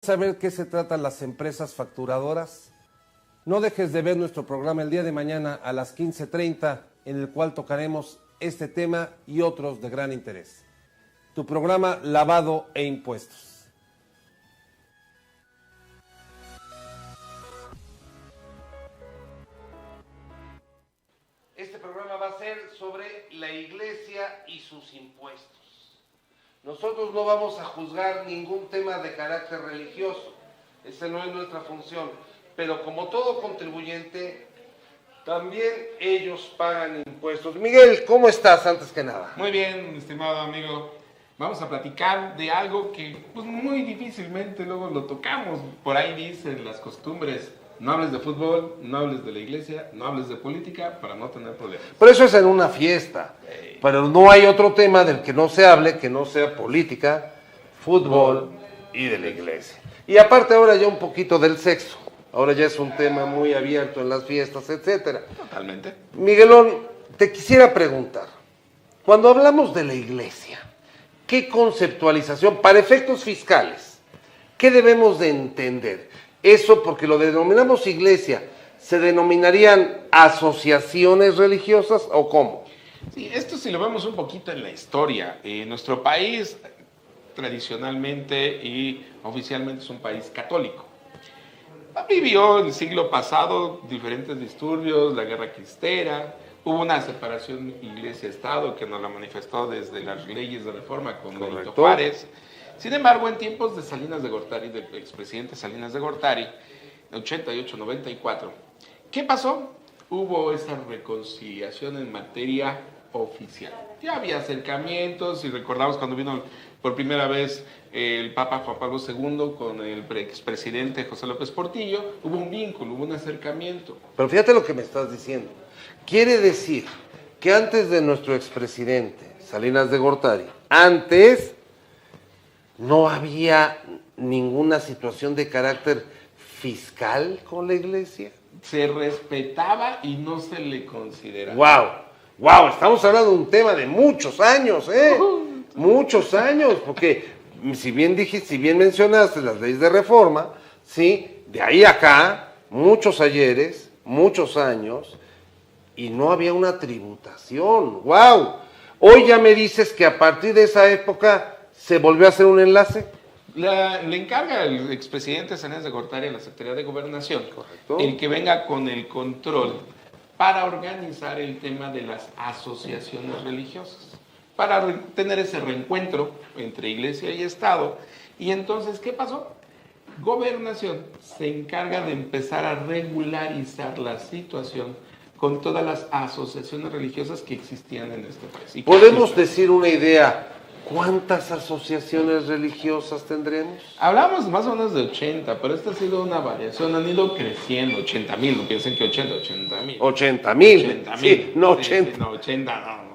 Saber qué se tratan las empresas facturadoras. No dejes de ver nuestro programa el día de mañana a las 15:30, en el cual tocaremos este tema y otros de gran interés. Tu programa Lavado e Impuestos. Este programa va a ser sobre la iglesia y sus impuestos. Nosotros no vamos a juzgar ningún tema de carácter religioso, esa no es nuestra función, pero como todo contribuyente, también ellos pagan impuestos. Miguel, ¿cómo estás antes que nada? Muy bien, estimado amigo. Vamos a platicar de algo que pues, muy difícilmente luego lo tocamos. Por ahí dicen las costumbres, no hables de fútbol, no hables de la iglesia, no hables de política para no tener problemas. Pero eso es en una fiesta. Pero no hay otro tema del que no se hable, que no sea política, fútbol y de la iglesia. Y aparte ahora ya un poquito del sexo. Ahora ya es un tema muy abierto en las fiestas, etcétera. Totalmente. Miguelón, te quisiera preguntar, cuando hablamos de la iglesia, ¿qué conceptualización, para efectos fiscales, qué debemos de entender? Eso porque lo denominamos iglesia, ¿se denominarían asociaciones religiosas o cómo? Sí, esto si lo vemos un poquito en la historia, nuestro país tradicionalmente y oficialmente es un país católico. Vivió en el siglo pasado diferentes disturbios, la guerra cristera, hubo una separación iglesia-estado que nos la manifestó desde las leyes de reforma con Benito Juárez. Sin embargo, en tiempos de Salinas de Gortari, del expresidente Salinas de Gortari, 88-94, ¿qué pasó? Hubo esa reconciliación en materia oficial. Ya había acercamientos, y recordamos cuando vino por primera vez el Papa Juan Pablo II con el expresidente José López Portillo, hubo un vínculo, hubo un acercamiento. Pero fíjate lo que me estás diciendo. Quiere decir que antes de nuestro expresidente Salinas de Gortari, antes no había ninguna situación de carácter fiscal con la iglesia. Se respetaba y no se le consideraba. ¡Wow! Estamos hablando de un tema de muchos años, ¿eh? Muchos años, porque si bien mencionaste las leyes de reforma, sí, de ahí a acá, muchos ayeres, muchos años, y no había una tributación. ¡Wow! Hoy ya me dices que a partir de esa época se volvió a hacer un enlace. Le encarga el expresidente Salinas de Gortari a la Secretaría de Gobernación. Correcto. El que venga con el control para organizar el tema de las asociaciones religiosas, para tener ese reencuentro entre iglesia y Estado. Y entonces, ¿qué pasó? Gobernación se encarga de empezar a regularizar la situación con todas las asociaciones religiosas que existían en este país. ¿Podemos decir una idea? ¿Cuántas asociaciones religiosas tendremos? Hablamos más o menos de 80, pero esta ha sido una variación, han ido creciendo, 80,000, no piensen que 80,000. 80,000. 80,000. Sí, no 80. Sí, no,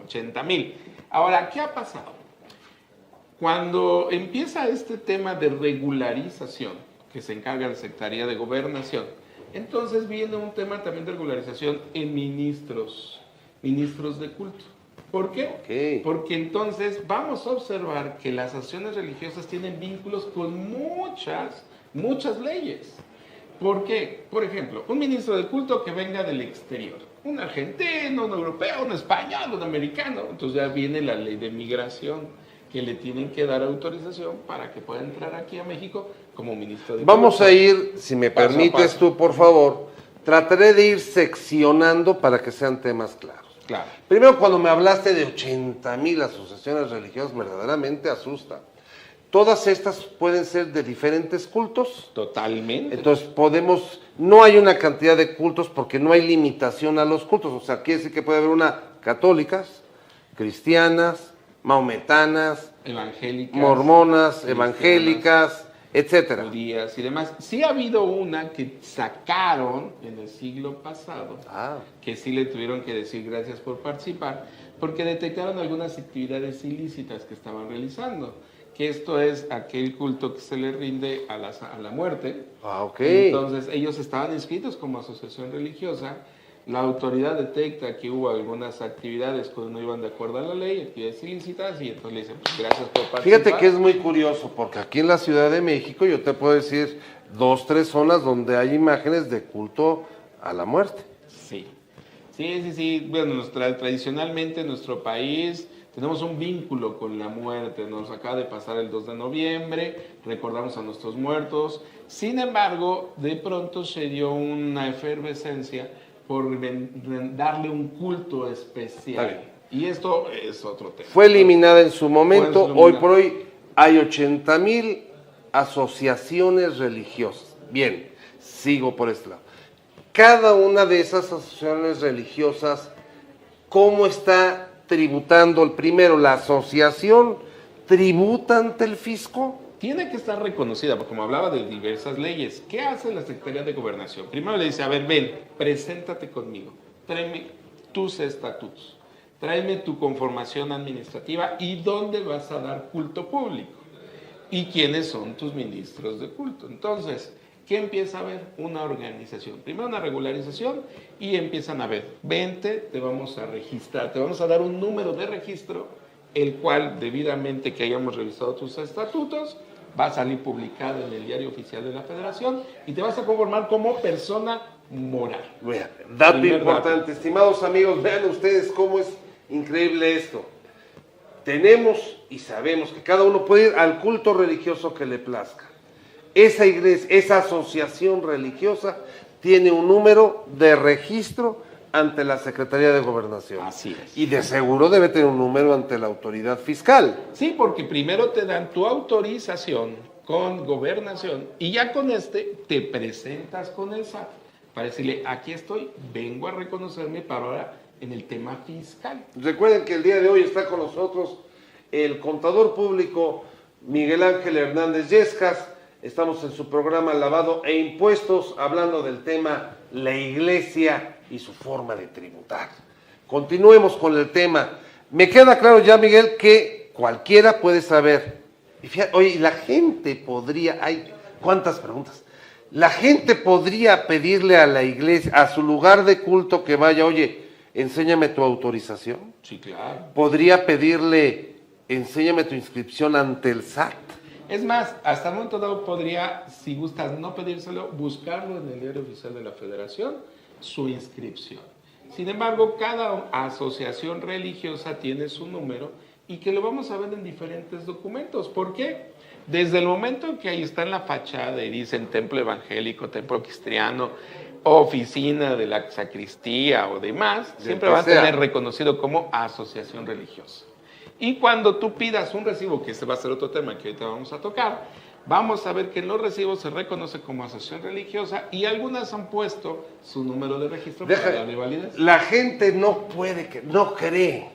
80,000. Ahora, ¿qué ha pasado? Cuando empieza este tema de regularización, que se encarga la Secretaría de Gobernación, entonces viene un tema también de regularización en ministros de culto. ¿Por qué? Okay. Porque entonces vamos a observar que las asociaciones religiosas tienen vínculos con muchas leyes. ¿Por qué? Por ejemplo, un ministro de culto que venga del exterior, un argentino, un europeo, un español, un americano, entonces ya viene la ley de migración que le tienen que dar autorización para que pueda entrar aquí a México como ministro de culto. Vamos a ir, si me permites tú, por favor, trataré de ir seccionando para que sean temas claros. Claro. Primero, cuando me hablaste de 80,000 asociaciones religiosas, verdaderamente asusta. ¿Todas estas pueden ser de diferentes cultos? Totalmente. Entonces no hay una cantidad de cultos porque no hay limitación a los cultos. O sea, quiere decir que puede haber una católicas, cristianas, maometanas, evangélicas, mormonas, evangélicas, etcétera, judías y demás. Sí ha habido una que sacaron en el siglo pasado, que sí le tuvieron que decir gracias por participar, porque detectaron algunas actividades ilícitas que estaban realizando, que esto es aquel culto que se le rinde a la muerte. Ok. Entonces ellos estaban inscritos como asociación religiosa, La autoridad detecta que hubo algunas actividades que no iban de acuerdo a la ley, actividades ilícitas, y entonces le dicen, pues gracias por participar. Fíjate que es muy curioso, porque aquí en la Ciudad de México yo te puedo decir 2, 3 zonas donde hay imágenes de culto a la muerte. Sí, sí. Bueno, tradicionalmente en nuestro país tenemos un vínculo con la muerte. Nos acaba de pasar el 2 de noviembre, recordamos a nuestros muertos. Sin embargo, de pronto se dio una efervescencia por darle un culto especial. Y esto es otro tema. Fue eliminada en su momento. Hoy por hoy hay 80,000 asociaciones religiosas. Bien, sigo por este lado. Cada una de esas asociaciones religiosas, ¿cómo está tributando? Primero, la asociación tributa ante el fisco. Tiene que estar reconocida, porque como hablaba de diversas leyes, ¿qué hace la Secretaría de Gobernación? Primero le dice, a ver, ven, preséntate conmigo, tráeme tus estatutos, tráeme tu conformación administrativa y dónde vas a dar culto público y quiénes son tus ministros de culto. Entonces, ¿qué empieza a haber? Una organización, primero una regularización y empiezan a ver, vente, te vamos a registrar, te vamos a dar un número de registro, el cual debidamente que hayamos revisado tus estatutos, va a salir publicado en el Diario Oficial de la Federación y te vas a conformar como persona moral. Bueno, dato importante, estimados amigos, vean ustedes cómo es increíble esto. Tenemos y sabemos que cada uno puede ir al culto religioso que le plazca. Esa iglesia, esa asociación religiosa tiene un número de registro ante la Secretaría de Gobernación. Así es. Y de seguro debe tener un número ante la autoridad fiscal. Sí, porque primero te dan tu autorización con Gobernación y ya con te presentas con el SAT para decirle, aquí estoy, vengo a reconocerme para ahora en el tema fiscal. Recuerden que el día de hoy está con nosotros el contador público Miguel Ángel Hernández Yescas. Estamos en su programa Lavado e Impuestos, hablando del tema la iglesia y su forma de tributar. Continuemos con el tema. Me queda claro ya, Miguel, que cualquiera puede saber. Y fíjate, oye, la gente podría, hay cuántas preguntas. La gente podría pedirle a la iglesia, a su lugar de culto que vaya, oye, enséñame tu autorización. Sí, claro. Podría pedirle, enséñame tu inscripción ante el SAT. Es más, hasta el momento dado podría, si gustas no pedírselo, buscarlo en el Diario Oficial de la Federación, su inscripción. Sin embargo, cada asociación religiosa tiene su número y que lo vamos a ver en diferentes documentos. ¿Por qué? Desde el momento en que ahí está en la fachada y dicen templo evangélico, templo cristiano, oficina de la sacristía o demás, siempre va a tener reconocido como asociación religiosa. Y cuando tú pidas un recibo, que ese va a ser otro tema que ahorita vamos a tocar, vamos a ver que en los recibos se reconoce como asociación religiosa y algunas han puesto su número de registro para darle validez. La gente no cree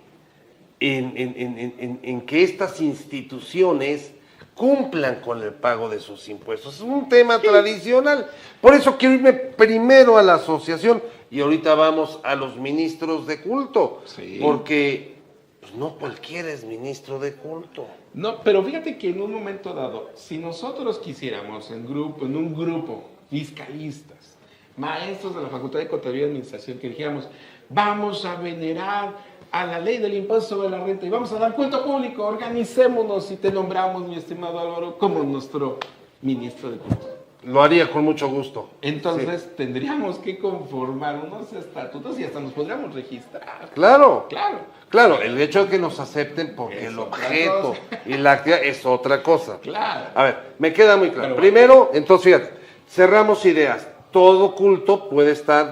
en que estas instituciones cumplan con el pago de sus impuestos. Es un tema tradicional. Por eso quiero irme primero a la asociación y ahorita vamos a los ministros de culto. Sí. Porque pues, no cualquiera es ministro de culto. No, pero fíjate que en un momento dado, si nosotros quisiéramos en un grupo, fiscalistas, maestros de la Facultad de Contaduría y Administración, que dijéramos, vamos a venerar a la ley del impuesto sobre la renta y vamos a dar culto público, organicémonos y te nombramos, mi estimado Álvaro, como nuestro ministro de culto. Lo haría con mucho gusto. Entonces tendríamos que conformar unos estatutos y hasta nos podríamos registrar. Claro. Claro, el hecho de que nos acepten porque el objeto y la actividad es otra cosa. Claro. A ver, me queda muy claro. Pero Primero, entonces fíjate, cerramos ideas. Todo culto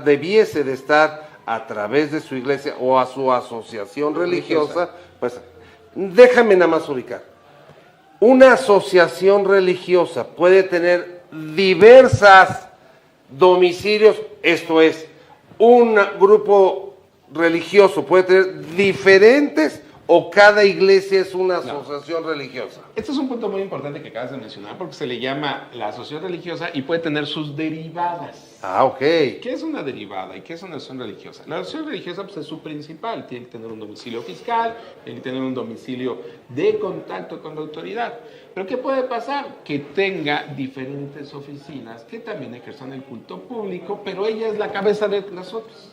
debiese de estar a través de su iglesia o a su asociación religiosa. Pues déjame nada más ubicar. Una asociación religiosa puede tener diversas domicilios, esto es, un grupo religioso puede tener diferentes o cada iglesia es una asociación religiosa. Este es un punto muy importante que acabas de mencionar porque se le llama la asociación religiosa y puede tener sus derivadas. Ah, ok. ¿Qué es una derivada y qué es una asociación religiosa? La asociación religiosa pues, es su principal, tiene que tener un domicilio fiscal, tiene que tener un domicilio de contacto con la autoridad. Pero ¿qué puede pasar? Que tenga diferentes oficinas que también ejerzan el culto público, pero ella es la cabeza de las otras.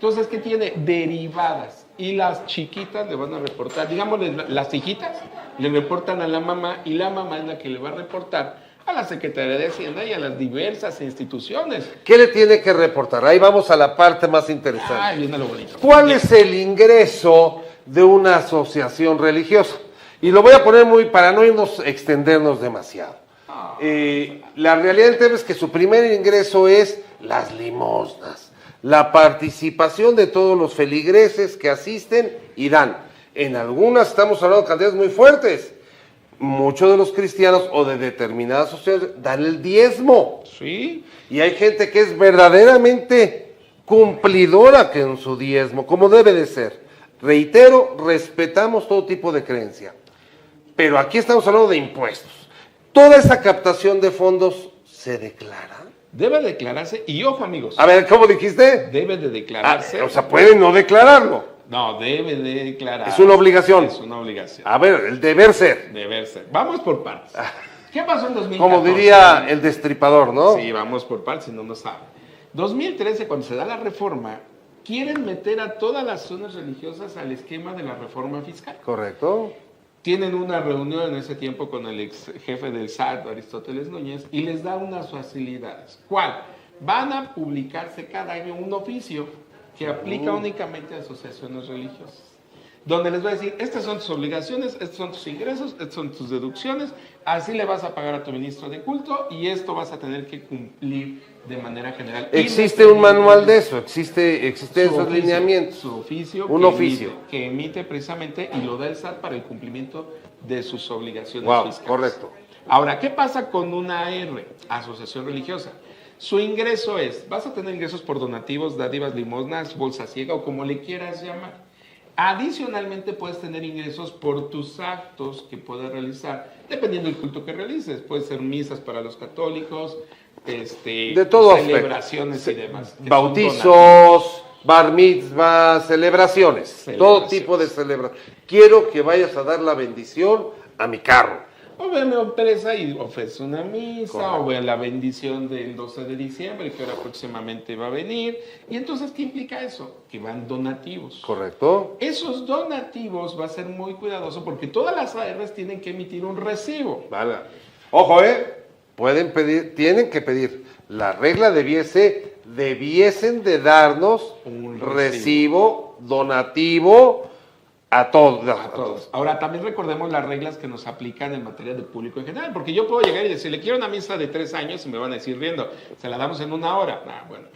Entonces, ¿qué tiene? Derivadas. Y las chiquitas le van a reportar, digamos, las hijitas le reportan a la mamá y la mamá es la que le va a reportar a la Secretaría de Hacienda y a las diversas instituciones. ¿Qué le tiene que reportar? Ahí vamos a la parte más interesante. Ay, viene lo bonito. ¿Cuál es el ingreso de una asociación religiosa? Y lo voy a poner muy para no extendernos demasiado. La realidad del tema es que su primer ingreso es las limosnas, la participación de todos los feligreses que asisten y dan. En algunas estamos hablando de cantidades muy fuertes. Muchos de los cristianos o de determinadas sociedades dan el diezmo. Sí. Y hay gente que es verdaderamente cumplidora que en su diezmo, como debe de ser. Reitero, respetamos todo tipo de creencia. Pero aquí estamos hablando de impuestos. Toda esa captación de fondos se declara. Debe declararse, y ojo amigos. A ver, ¿cómo dijiste? Debe de declararse. O sea, pueden no declararlo. No, debe de declarar. Es una obligación. Es una obligación. A ver, el deber ser. Deber ser. Vamos por partes. ¿Qué pasó en 2014? Como diría el destripador, ¿no? Sí, vamos por partes, si no, no saben. 2013, cuando se da la reforma, quieren meter a todas las zonas religiosas al esquema de la reforma fiscal. Correcto. Tienen una reunión en ese tiempo con el ex jefe del SAT, Aristóteles Núñez, y les da unas facilidades. ¿Cuál? Van a publicarse cada año un oficio que aplica únicamente a asociaciones religiosas, donde les va a decir, estas son tus obligaciones, estos son tus ingresos, estas son tus deducciones, así le vas a pagar a tu ministro de culto y esto vas a tener que cumplir de manera general. ¿Existe un manual de eso? ¿Existe esos lineamientos? Su oficio. Un oficio. Que emite precisamente y lo da el SAT para el cumplimiento de sus obligaciones fiscales. Correcto. Ahora, ¿qué pasa con una AR, asociación religiosa? Su ingreso vas a tener ingresos por donativos, dádivas, limosnas, bolsa ciega o como le quieras llamar. Adicionalmente puedes tener ingresos por tus actos que puedas realizar, dependiendo del culto que realices. Puede ser misas para los católicos, de todo celebraciones y demás. Bautizos, bar mitzvah, celebraciones, todo tipo de celebraciones. Quiero que vayas a dar la bendición a mi carro. O ve a mi empresa y ofrece una misa, correcto, o ve la bendición del 12 de diciembre, que ahora próximamente va a venir. Y entonces, ¿qué implica eso? Que van donativos. Correcto. Esos donativos va a ser muy cuidadoso porque todas las ARs tienen que emitir un recibo. Vale. Ojo, tienen que pedir. La regla debiesen de darnos un recibo donativo a todos. Ahora, también recordemos las reglas que nos aplican en materia de público en general, porque yo puedo llegar y decirle, quiero una misa de 3 años y me van a decir riendo, se la damos en 1 hora. Bueno.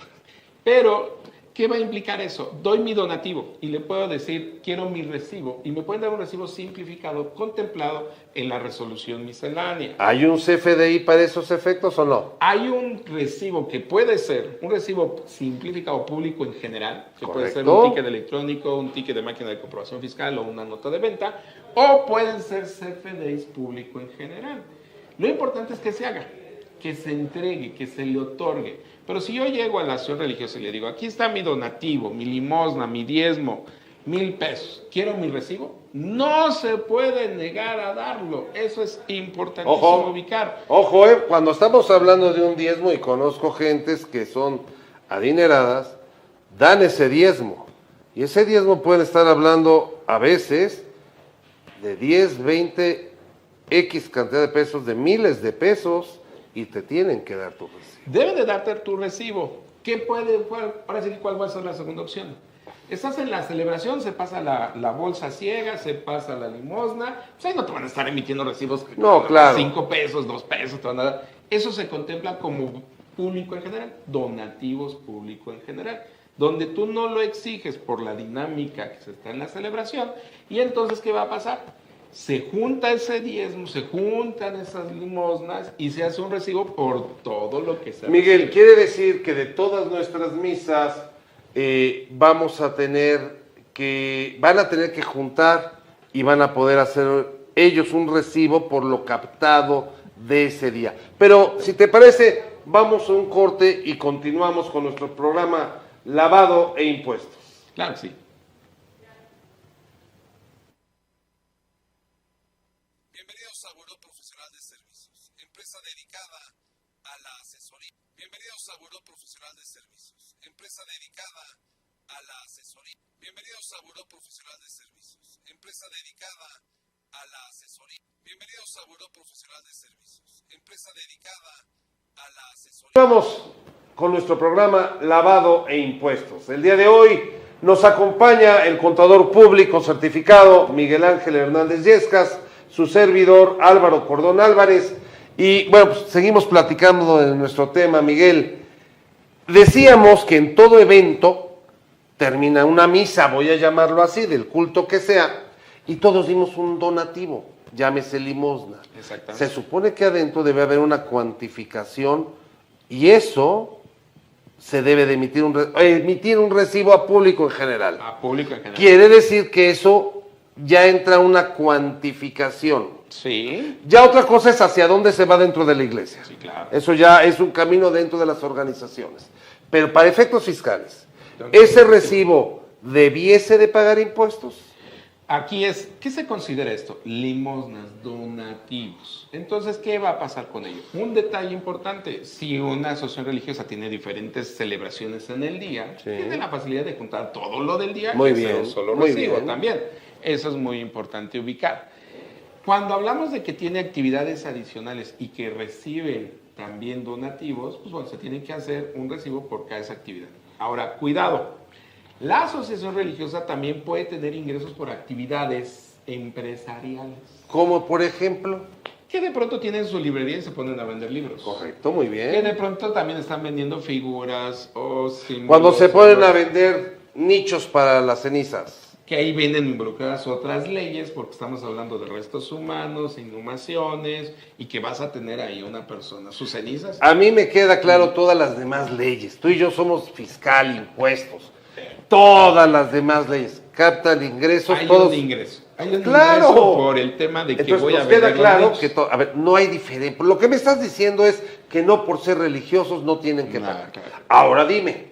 Pero, ¿qué va a implicar eso? Doy mi donativo y le puedo decir, quiero mi recibo, y me pueden dar un recibo simplificado, contemplado en la resolución miscelánea. ¿Hay un CFDI para esos efectos o no? Hay un recibo que puede ser un recibo simplificado público en general, que correcto, puede ser un ticket electrónico, un ticket de máquina de comprobación fiscal o una nota de venta, o pueden ser CFDIs público en general. Lo importante es que se haga, que se entregue, que se le otorgue. Pero si yo llego a la acción religiosa y le digo, aquí está mi donativo, mi limosna, mi diezmo, 1,000 pesos, ¿quiero mi recibo? No se puede negar a darlo. Eso es importantísimo ubicar. Ojo, cuando estamos hablando de un diezmo, y conozco gentes que son adineradas, dan ese diezmo. Y ese diezmo pueden estar hablando a veces de 10, 20, X cantidad de pesos, de miles de pesos, y te tienen que dar tu recibo. Deben de darte tu recibo. Ahora sí, ¿cuál va a ser la segunda opción? Estás en la celebración, se pasa la bolsa ciega, se pasa la limosna, pues ahí no te van a estar emitiendo recibos. No, claro. 5 pesos, 2 pesos, te van a dar. Eso se contempla como público en general, donativos público en general, donde tú no lo exiges por la dinámica que se está en la celebración, y entonces, ¿qué va a pasar? Se junta ese diezmo, se juntan esas limosnas y se hace un recibo por todo lo que se Miguel, recibe. quiere decir que de todas nuestras misas van a tener que juntar y van a poder hacer ellos un recibo por lo captado de ese día. Pero si te parece, vamos a un corte y continuamos con nuestro programa Lavado e Impuestos. Claro que sí. Bienvenidos a Buró Profesional de Servicios, empresa dedicada a la asesoría. Bienvenidos a Buró Profesional de Servicios, empresa dedicada a la asesoría. Bienvenidos a Buró Profesional de Servicios, empresa dedicada a la asesoría. Bienvenidos a Buró Profesional de Servicios, empresa dedicada a la asesoría. Vamos con nuestro programa Lavado e Impuestos. El día de hoy nos acompaña el contador público certificado Miguel Ángel Hernández Yescas, su servidor Álvaro Cordón Álvarez. Y bueno, pues seguimos platicando de nuestro tema, Miguel. Decíamos que en todo evento termina una misa, voy a llamarlo así, del culto que sea, y todos dimos un donativo, llámese limosna. Exactamente. Se supone que adentro debe haber una cuantificación y eso se debe de emitir un recibo a público en general. A público en general. Quiere decir que eso ya entra una cuantificación. Sí. Ya otra cosa es hacia dónde se va dentro de la iglesia. Sí, claro. Eso ya es un camino dentro de las organizaciones. Pero para efectos fiscales, Entonces, ¿ese recibo debiese de pagar impuestos? Aquí es, ¿qué se considera esto? Limosnas, donativos. Entonces, ¿qué va a pasar con ello? Un detalle importante, si una asociación religiosa tiene diferentes celebraciones en el día, Sí. tiene la facilidad de juntar todo lo del día Muy y hacer bien, un solo muy recibo bien. también. Eso es muy importante ubicar. Cuando hablamos de que tiene actividades adicionales y que reciben también donativos, pues bueno, se tiene que hacer un recibo por cada esa actividad. Ahora, cuidado. La asociación religiosa también puede tener ingresos por actividades empresariales, Como por ejemplo. que de pronto tienen su librería y se ponen a vender libros. Correcto, muy Que bien. de pronto también están vendiendo figuras o símbolos. Cuando se ponen a vender nichos para las cenizas. Que ahí vienen involucradas otras leyes, porque estamos hablando de restos humanos, inhumaciones, y que vas a tener ahí una persona, sus cenizas. A mí me queda claro todas las demás leyes. Tú y yo somos fiscal, impuestos. Todas las demás leyes. Captan ingresos, Hay todos. un ingreso. Hay un ¡Claro! ingreso por el tema de que Entonces voy a nos vender queda los claro nichos. que, a ver, no hay diferencia. Lo que me estás diciendo es que no por ser religiosos no tienen que No, pagar. claro. Ahora dime,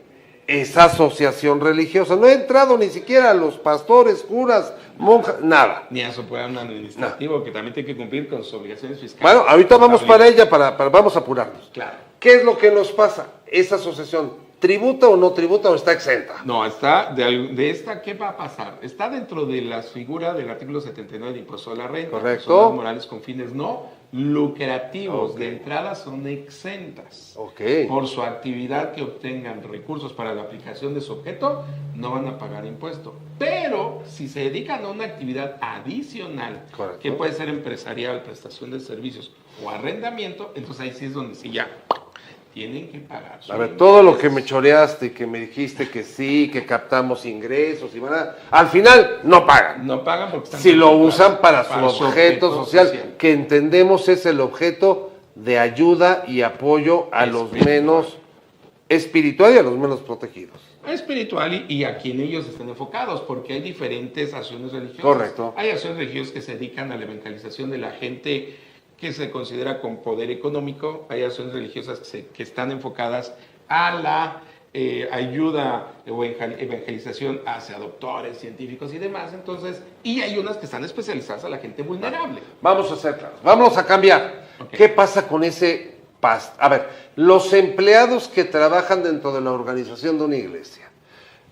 esa asociación religiosa, no he entrado ni siquiera a los pastores, curas, monjas, nada. Ni a su programa administrativo, que también tiene que cumplir con sus obligaciones fiscales. Bueno, ahorita vamos para ella, vamos a apurarnos. Claro. ¿Qué es lo que nos pasa? ¿Esa asociación tributa o no tributa o está exenta? No, está de esta, ¿qué va a pasar? Está dentro de las figuras del artículo 79 del impuesto a la renta. Correcto. Personas morales con fines no lucrativos. Ok. De entrada son exentas. Ok. Por su actividad que obtengan recursos para la aplicación de su objeto, no van a pagar impuesto. Pero si se dedican a una actividad adicional, Correcto. que puede ser empresarial, prestación de servicios o arrendamiento, entonces ahí sí es donde sí ya tienen que pagar. A ver, todo lo que me choreaste, que me dijiste que sí, que captamos ingresos y van al final no pagan. No pagan porque están Si lo contemplados usan para su objeto social, que entendemos es el objeto de ayuda y apoyo a los Espiritual. menos espiritual y a los menos protegidos. Espiritual y a quien ellos estén enfocados, porque hay diferentes acciones religiosas. Correcto. Hay acciones religiosas que se dedican a la evangelización de la gente que se considera con poder económico. Hay acciones religiosas que están enfocadas a la ayuda o evangelización hacia doctores, científicos y demás. Entonces, y hay unas que están especializadas a la gente vulnerable. Vamos a ser claros, vámonos a cambiar. Ok. ¿Qué pasa con ese A ver, los empleados que trabajan dentro de la organización de una iglesia,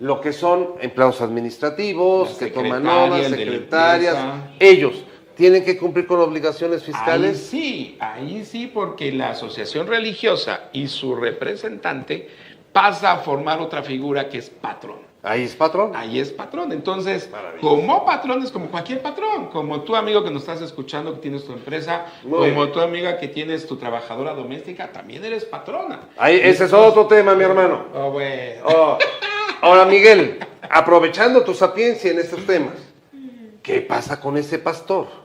lo que son empleados administrativos, La que toman secretaria, notas, el de secretarias, limpieza. ellos tienen que cumplir con obligaciones fiscales. Ahí sí, porque la asociación religiosa y su representante pasa a formar otra figura que es patrón. Ahí es patrón. Ahí es patrón. Entonces, Maravilloso. como patrón es como cualquier patrón, como tu amigo que nos estás escuchando que tienes tu empresa, Muy como bien. tu amiga que tienes tu trabajadora doméstica, también eres patrona. Ahí, ese es otro tema, mi hermano. Oh, bueno. Oh. Ahora, Miguel, aprovechando tu sapiencia en estos temas, ¿qué pasa con ese pastor?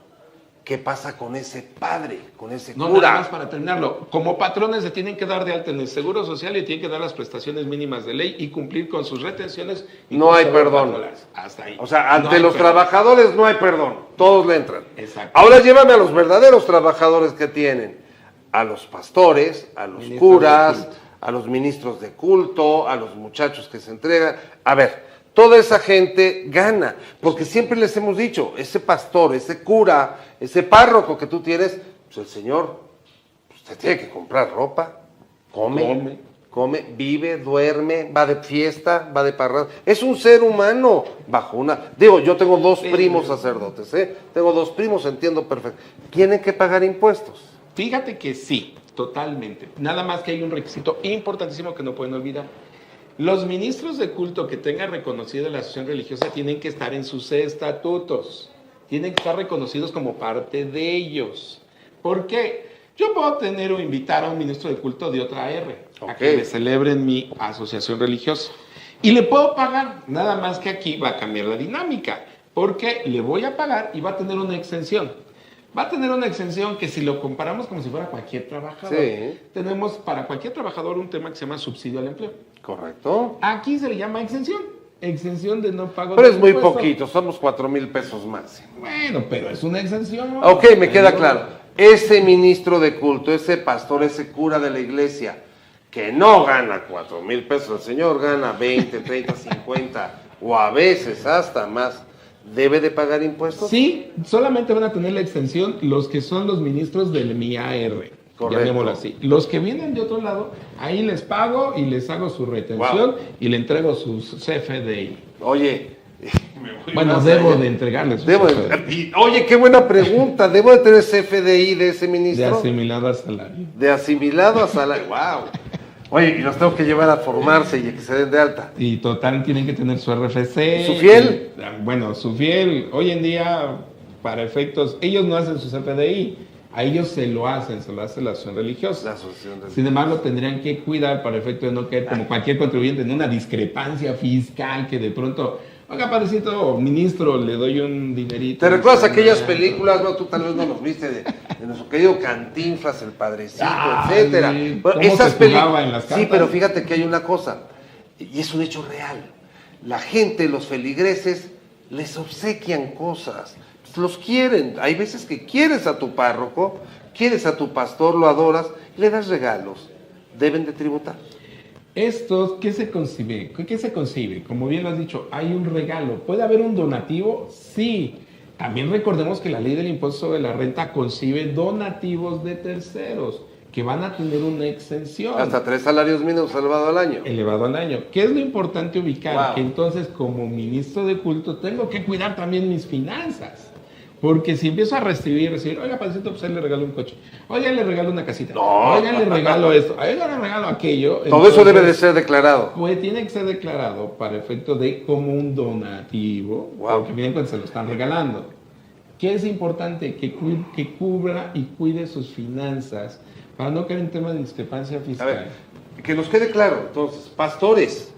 ¿Qué pasa con ese padre, con ese No, cura? nada más para terminarlo. Como patrones se tienen que dar de alta en el Seguro Social y tienen que dar las prestaciones mínimas de ley y cumplir con sus retenciones. Y No con hay sus perdón. patronales. Hasta ahí. O sea, No ante hay los perdón. trabajadores no hay perdón, todos le entran. Exacto. Ahora llévame a los verdaderos trabajadores que tienen, a los pastores, a los Ministros curas, de culto. a los ministros de culto, a los muchachos que se entregan. A ver, toda esa gente gana, porque siempre les hemos dicho, ese pastor, ese cura, ese párroco que tú tienes, pues el Señor, pues te tiene que comprar ropa, come, come, vive, duerme, va de fiesta, va de parranda. Es un ser humano bajo una... Digo, yo tengo 2 primos sacerdotes, ¿eh? Tengo 2 primos, entiendo perfecto. ¿Tienen que pagar impuestos? Fíjate que sí, totalmente. Nada más que hay un requisito importantísimo que no pueden olvidar. Los ministros de culto que tengan reconocida la asociación religiosa tienen que estar en sus estatutos. Tienen que estar reconocidos como parte de ellos. ¿Por qué? Yo puedo tener o invitar a un ministro de culto de otra R a que me celebren mi asociación religiosa. Y le puedo pagar, nada más que aquí va a cambiar la dinámica, porque le voy a pagar y va a tener una exención. Va a tener una exención que si lo comparamos como si fuera cualquier trabajador, tenemos para cualquier trabajador un tema que se llama subsidio al empleo. Correcto. Aquí se le llama exención. Exención de no pago Pero de es muy impuesto. poquito, somos 4,000 pesos más. Bueno, pero es una exención. Ok, me queda claro. Ese ministro de culto, ese pastor, ese cura de la iglesia, que no gana 4,000 pesos, el señor gana 20, 30, 50 o a veces hasta más, ¿debe de pagar impuestos? Sí, solamente van a tener la exención los que son los ministros del MIAR. Correcto. Llamémoslo así. Los que vienen de otro lado, ahí les pago y les hago su retención y le entrego sus CFDI. Oye, bueno, debo de entregarles. Oye, qué buena pregunta. ¿Debo de tener CFDI de ese ministro? De asimilado a salario. De asimilado a salario. Wow. Oye, y los tengo que llevar a formarse y a que se den de alta. Y total tienen que tener su RFC. ¿Su fiel? Bueno, su fiel. Hoy en día, para efectos, ellos no hacen su CFDI. A ellos se lo hace la asociación religiosa. La asociación religiosa. Sin embargo, tendrían que cuidar para efecto de no caer como cualquier contribuyente en una discrepancia fiscal que de pronto, oiga, padrecito, ministro, le doy un dinerito. ¿Te recuerdas aquellas películas? No, tú tal vez no los viste de nuestro querido Cantinflas, el Padrecito, etcétera. Sí. Bueno, ¿Cómo esas se jugaba en las Sí, cartas? pero fíjate que hay una cosa, y es un hecho real. La gente, los feligreses, les obsequian cosas. Los quieren. Hay veces que quieres a tu párroco, quieres a tu pastor, lo adoras, y le das regalos. Deben de tributar. Estos, ¿qué se concibe? ¿Qué se concibe? Como bien lo has dicho, hay un regalo. ¿Puede haber un donativo? Sí. También recordemos que la ley del impuesto sobre la renta concibe donativos de terceros que van a tener una exención. Hasta 3 salarios mínimos elevado al año. Elevado al año. ¿Qué es lo importante ubicar? Wow. Que entonces, como ministro de culto, tengo que cuidar también mis finanzas. Porque si empiezo a recibir, oiga, padrecito, pues él le regalo un coche. Oiga, le regalo una casita. No. Oiga, le regalo esto. Oiga, le regalo aquello. Todo eso debe de ser declarado. Pues tiene que ser declarado para efecto de como un donativo. Wow. Porque miren cuando se lo están regalando. ¿Qué es importante? Que cubra y cuide sus finanzas para no caer en temas de discrepancia fiscal. A ver, que nos quede claro, entonces, pastores,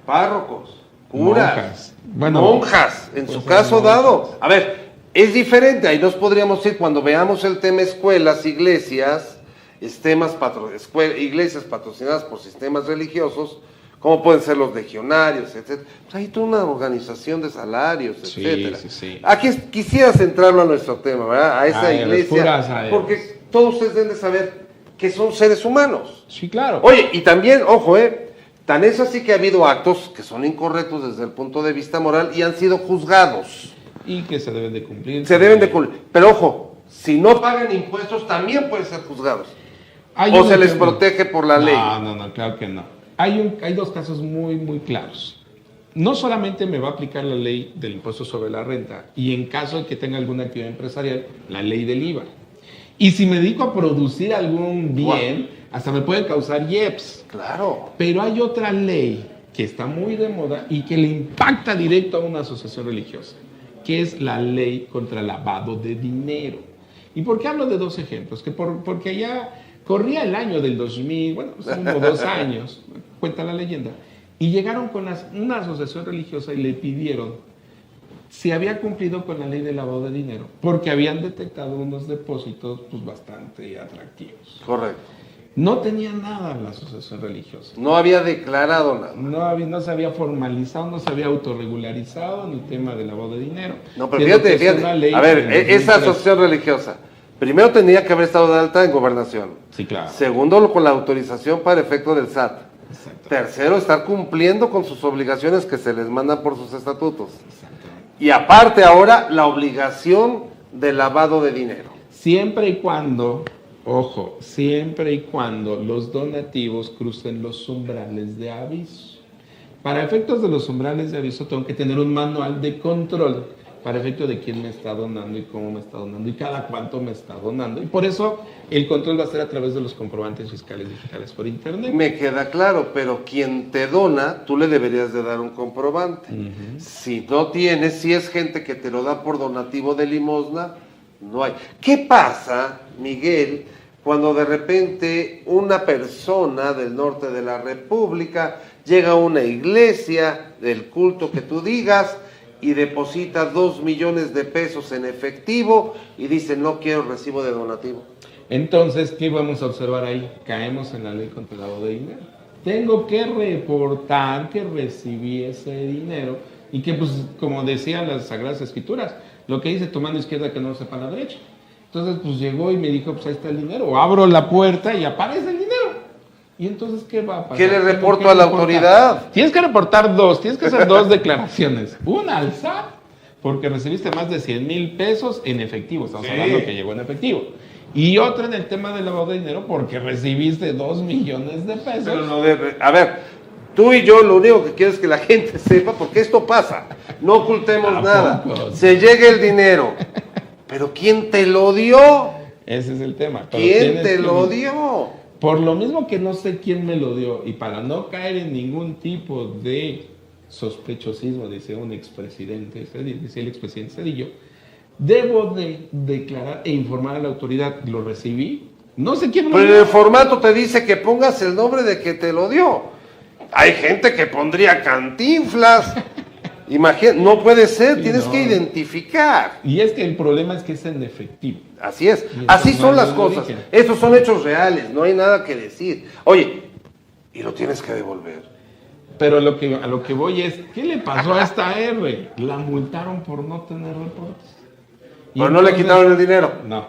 párrocos, curas, monjas, en su caso dado. A ver, es diferente, ahí nos podríamos ir cuando veamos el tema escuelas, iglesias, iglesias patrocinadas por sistemas religiosos, como pueden ser los legionarios, etcétera. Pues hay toda una organización de salarios, etcétera. Sí. Aquí quisiera centrarlo a nuestro tema, ¿verdad? A esa iglesia, porque todos ustedes deben de saber que son seres humanos. Sí, claro. Oye, y también, ojo, tan es así que ha habido actos que son incorrectos desde el punto de vista moral y han sido juzgados. Y que se deben de cumplir. Se deben de cumplir. Pero ojo, si no pagan impuestos también pueden ser juzgados. O se les protege por la ley. No, claro que no. Hay 2 casos muy, muy claros. No solamente me va a aplicar la ley del impuesto sobre la renta, y en caso de que tenga alguna actividad empresarial, la ley del IVA. Y si me dedico a producir algún bien, hasta me pueden causar IEPS. Claro. Pero hay otra ley que está muy de moda y que le impacta directo a una asociación religiosa, que es la ley contra el lavado de dinero. ¿Y por qué hablo de 2 ejemplos? Porque ya corría el año del 2000, bueno, 1 o 2 años, cuenta la leyenda, y llegaron con una asociación religiosa y le pidieron si había cumplido con la ley de lavado de dinero, porque habían detectado unos depósitos pues bastante atractivos. Correcto. No tenía nada la asociación religiosa. No había declarado nada. No se había formalizado, no se había autorregularizado en el tema del lavado de dinero. No, pero fíjate. A ver, esa asociación religiosa, primero tenía que haber estado de alta en gobernación. Sí, claro. Segundo, con la autorización para efecto del SAT. Exacto. Tercero, estar cumpliendo con sus obligaciones que se les mandan por sus estatutos. Y aparte ahora, la obligación de lavado de dinero. Siempre y cuando Ojo, siempre y cuando los donativos crucen los umbrales de aviso. Para efectos de los umbrales de aviso tengo que tener un manual de control para efecto de quién me está donando y cómo me está donando y cada cuánto me está donando. Y por eso el control va a ser a través de los comprobantes fiscales digitales por internet. Me queda claro, pero quien te dona, tú le deberías de dar un comprobante. Si no tienes, si es gente que te lo da por donativo de limosna, no hay. ¿Qué pasa, Miguel, cuando de repente una persona del norte de la República llega a una iglesia del culto que tú digas y deposita 2 millones de pesos en efectivo y dice no quiero recibo de donativo? Entonces, ¿qué vamos a observar ahí? Caemos en la ley contra el lavado de dinero. Tengo que reportar que recibí ese dinero y que, pues, como decían las Sagradas Escrituras, lo que dice tu mano izquierda que no sepa la derecha. Entonces, pues llegó y me dijo, pues ahí está el dinero. O abro la puerta y aparece el dinero. ¿Y entonces qué va a pasar? ¿Qué le reporto a la autoridad? Tienes que reportar tienes que hacer 2 declaraciones. Una al SAT, porque recibiste más de 100,000 pesos en efectivo. Estamos hablando que llegó en efectivo. Y otra en el tema del lavado de dinero, porque recibiste 2 millones de pesos. Pero no debe, a ver, tú y yo lo único que quiero es que la gente sepa, porque esto pasa, no ocultemos nada. Se llega el dinero, pero ¿quién te lo dio? Ese es el tema. Pero ¿Quién te lo dio? Por lo mismo que no sé quién me lo dio, y para no caer en ningún tipo de sospechosismo, dice un expresidente, dice el expresidente Cedillo, debo de declarar e informar a la autoridad, lo recibí, no sé quién me lo dio. Pero en el formato te dice que pongas el nombre de que te lo dio. Hay gente que pondría Cantinflas. Imagina, no puede ser, Sí, tienes no. que identificar. Y es que el problema es que es en efectivo. Así es, Y así eso son no las es cosas. origen. Estos son hechos reales, no hay nada que decir. Oye, y lo tienes que devolver. Pero a lo que voy es, ¿qué le pasó a esta R? La multaron por no tener reportes. Y Pero no le quitaron el dinero. No.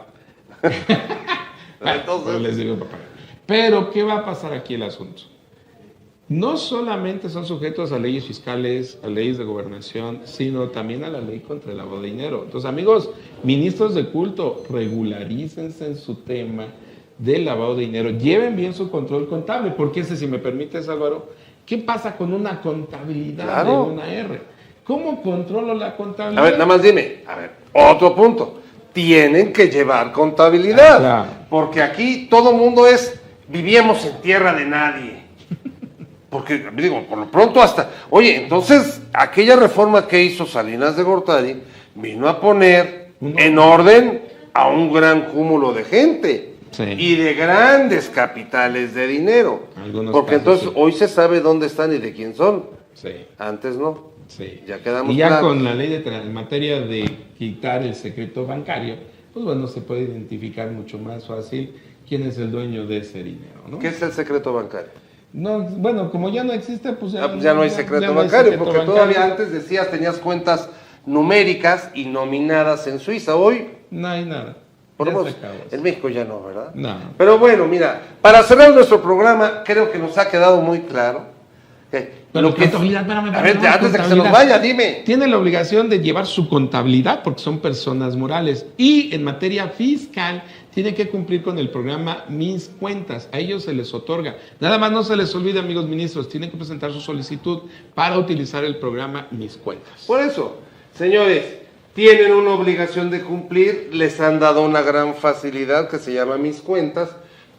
Entonces- Pero les digo, papá. Pero, ¿qué va a pasar aquí el asunto? No solamente son sujetos a leyes fiscales, a leyes de gobernación, sino también a la ley contra el lavado de dinero. Entonces, amigos, ministros de culto, regularícense en su tema del lavado de dinero. Lleven bien su control contable, porque si me permites, Álvaro, ¿qué pasa con una contabilidad Claro. de una R? ¿Cómo controlo la A contabilidad? ver, nada más dime, a ver, otro punto. Tienen que llevar contabilidad. Claro. Porque aquí todo mundo vivíamos en tierra de nadie. Porque, digo, por lo pronto hasta... Oye, entonces, aquella reforma que hizo Salinas de Gortari vino a poner en orden a un gran cúmulo de gente. Sí. Y de grandes capitales de dinero. Algunos Porque casos, entonces sí. hoy se sabe dónde están y de quién son. Sí. Antes no. Sí. Ya quedamos y ya claros. con la ley en materia de quitar el secreto bancario, pues bueno, se puede identificar mucho más fácil quién es el dueño de ese dinero, ¿no? ¿Qué es el secreto bancario? No, bueno, como ya no existe, pues ya, Ya no hay secreto ya no hay bancario, secreto porque bancario. todavía antes decías tenías cuentas numéricas y nominadas en Suiza. Hoy, No hay nada. por Ya lo se menos, acabó eso. en México ya no, ¿verdad? No. Pero bueno, mira, para cerrar nuestro programa, creo que nos ha quedado muy claro. Bueno, Lo que contabilidad, espérame, a ver, espérame, antes de que se nos contabilidad. vaya, dime. Tiene la obligación de llevar su contabilidad porque son personas morales. Y en materia fiscal, tiene que cumplir con el programa Mis Cuentas. A ellos se les otorga. Nada más no se les olvide, amigos ministros, tienen que presentar su solicitud para utilizar el programa Mis Cuentas. Por eso, señores, tienen una obligación de cumplir, les han dado una gran facilidad que se llama Mis Cuentas,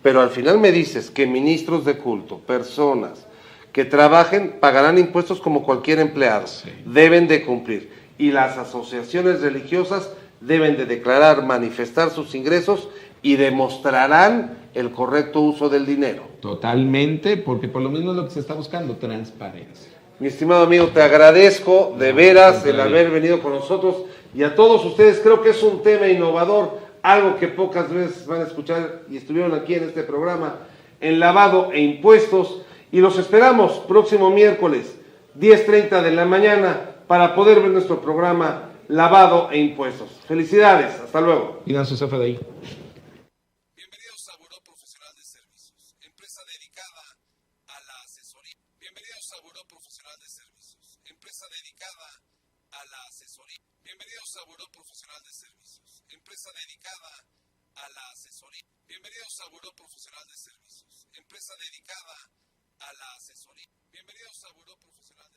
pero al final me dices que ministros de culto, personas que trabajen, pagarán impuestos como cualquier empleado, Sí. deben de cumplir. Y las asociaciones religiosas deben de declarar, manifestar sus ingresos y demostrarán el correcto uso del dinero. Totalmente, porque por lo mismo es lo que se está buscando, transparencia. Mi estimado amigo, te agradezco de veras el contrario. haber venido con nosotros y a todos ustedes. Creo que es un tema innovador, algo que pocas veces van a escuchar y estuvieron aquí en este programa en lavado e impuestos. Y los esperamos próximo miércoles, 10:30 de la mañana, para poder ver nuestro programa Lavado e Impuestos. Felicidades, hasta luego. Pidan su CFDI. Bienvenidos a Buró Profesional de Servicios, empresa dedicada a la asesoría. Bienvenidos a Buró Profesional de Servicios, empresa dedicada a la asesoría. Bienvenidos a Buró Profesional de Servicios, empresa dedicada a la asesoría. Bienvenidos a Buró Profesional de Servicios, empresa dedicada a la asesoría. Bienvenidos a Buró Profesional.